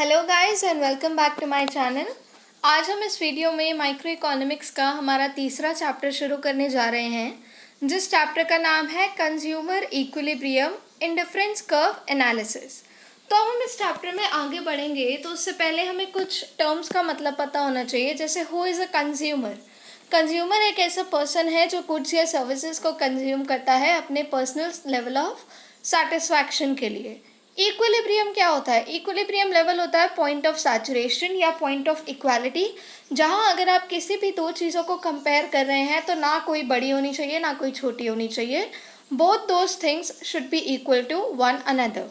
Hello guys and welcome back to my channel. आज हम इस वीडियो में माइक्रो इकोनॉमिक्स का हमारा तीसरा चैप्टर शुरू करने जा रहे हैं, जिस चैप्टर का नाम है consumer equilibrium indifference curve analysis. तो हम इस चैप्टर में आगे बढ़ेंगे तो उससे पहले हमें कुछ टर्म्स का मतलब पता होना चाहिए, जैसे who is a consumer. Consumer एक ऐसा पर्सन है जो गुड्स या सर्विसेज को कंज्यूम करता है अपने पर्सनल लेवल ऑफ सेटिस्फैक्शन के लिए। इक्विलिब्रियम क्या होता है? इक्विलिब्रियम लेवल होता है पॉइंट ऑफ सैचुरेशन या पॉइंट ऑफ इक्वालिटी, जहां अगर आप किसी भी दो चीज़ों को कंपेयर कर रहे हैं तो ना कोई बड़ी होनी चाहिए ना कोई छोटी होनी चाहिए। Both those things should be equal to one another.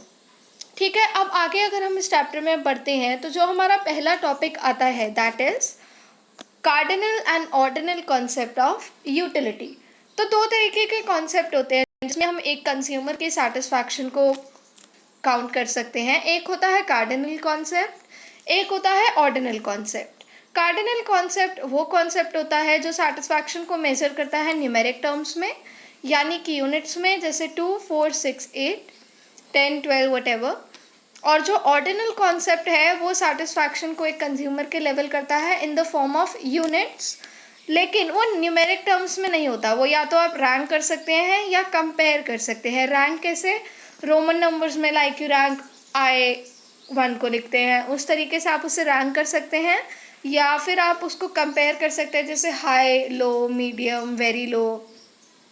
ठीक है, अब आगे अगर हम इस चैप्टर में बढ़ते हैं तो जो हमारा पहला टॉपिक आता है that is cardinal and ordinal concept of utility. तो दो तरीके के कॉन्सेप्ट होते हैं जिसमें हम एक कंज्यूमर के सेटिस्फैक्शन को काउंट कर सकते हैं। एक होता है कार्डिनल कॉन्सेप्ट, एक होता है ऑर्डिनल कॉन्सेप्ट। कार्डिनल कॉन्सेप्ट वो कॉन्सेप्ट होता है जो सेटिस्फैक्शन को मेजर करता है न्यूमेरिक टर्म्स में, यानी कि यूनिट्स में, जैसे 2, 4, 6, 8, 10, 12 वटेवर। और जो ऑर्डिनल कॉन्सेप्ट है वो सेटिस्फैक्शन को एक कंज्यूमर के लेवल करता है in the form of units, लेकिन वो न्यूमेरिक टर्म्स में नहीं होता। वो या तो आप रैंक कर सकते हैं या कंपेयर कर सकते हैं। रैंक कैसे? रोमन नंबर्स में लाइक यू रैंक I1 को लिखते हैं, उस तरीके से आप उसे रैंक कर सकते हैं, या फिर आप उसको कंपेयर कर सकते हैं जैसे हाई, लो, मीडियम, वेरी लो,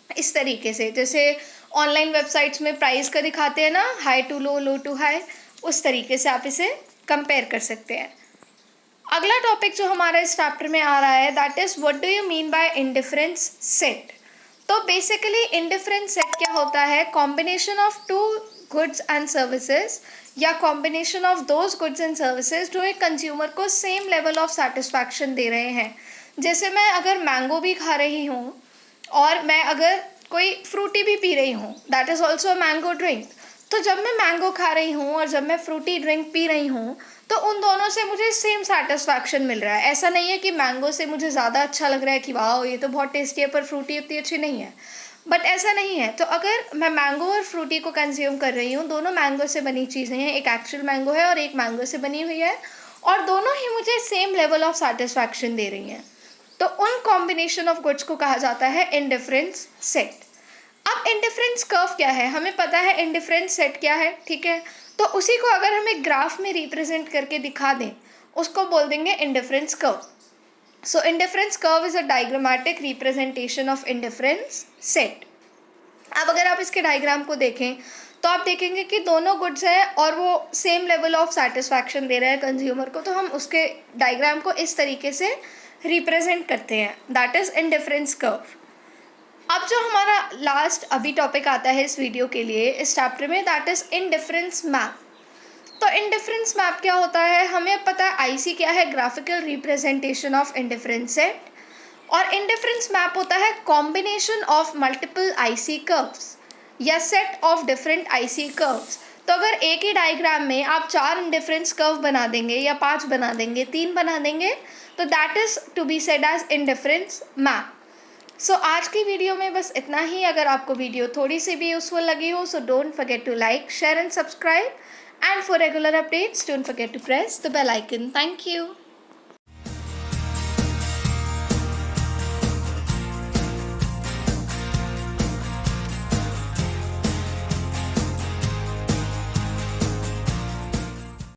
इस तरीके से। जैसे ऑनलाइन वेबसाइट्स में प्राइस का दिखाते हैं ना, high to low, low to high, उस तरीके से आप इसे कंपेयर कर सकते हैं। अगला टॉपिक जो हमारा इस चैप्टर में आ रहा है that is what do you mean by indifference set. तो बेसिकली इंडिफरेंस सेट क्या होता है? Combination of two goods and services या combination of those goods and services जो एक कंज्यूमर को सेम लेवल ऑफ सेटिस्फैक्शन दे रहे हैं। जैसे मैं अगर मैंगो भी खा रही हूँ और मैं अगर कोई फ्रूटी भी पी रही हूँ, that is also a mango drink. तो जब मैं मैंगो खा रही हूँ और जब मैं फ्रूटी ड्रिंक पी रही हूँ तो उन दोनों से मुझे सेम सेटिस्फैक्शन मिल रहा है। ऐसा नहीं है कि मैंगो से मुझे ज़्यादा अच्छा लग रहा है कि वाह ये तो बहुत टेस्टी है पर फ्रूटी उतनी अच्छी नहीं है, बट ऐसा नहीं है। तो अगर मैं मैंगो और फ्रूटी को कंज्यूम कर रही हूँ, दोनों मैंगो से बनी चीज़ें हैं, एक एक्चुअल मैंगो है और एक मैंगो से बनी हुई है, और दोनों ही मुझे सेम लेवल ऑफ सेटिस्फैक्शन दे रही हैं, तो उन कॉम्बिनेशन ऑफ गुड्स को कहा जाता है इंडिफरेंस सेट। अब इंडिफरेंस कर्व क्या है? हमें पता है इंडिफरेंस सेट क्या है, ठीक है। तो उसी को अगर हम एक ग्राफ में रिप्रेजेंट करके दिखा दें, उसको बोल देंगे indifference curve. So indifference curve is a diagrammatic representation of indifference set. अब अगर आप इसके डायग्राम को देखें तो आप देखेंगे कि दोनों गुड्स हैं और वो सेम लेवल ऑफ सेटिस्फैक्शन दे रहे हैं कंज्यूमर को, तो हम उसके डायग्राम को इस तरीके से रिप्रेजेंट करते हैं, दैट इज इंडिफरेंस कर्व। अब जो हमारा लास्ट अभी टॉपिक आता है इस वीडियो के लिए इस चैप्टर में दैट इज इंडिफरेंस मैप। तो इंडिफरेंस मैप क्या होता है? हमें पता है आईसी क्या है, graphical representation of indifference set, और इंडिफरेंस मैप होता है combination of multiple IC curves या set of different IC curves. तो अगर एक ही डायग्राम में आप 4 इंडिफरेंस कर्व बना देंगे या 5 बना देंगे, 3 बना देंगे, तो that is to be said as indifference map. So आज की वीडियो में बस इतना ही। अगर आपको वीडियो थोड़ी सी भी यूजफुल लगी हो so don't forget to like, share and subscribe, and for regular updates don't forget to press the bell icon. Thank you.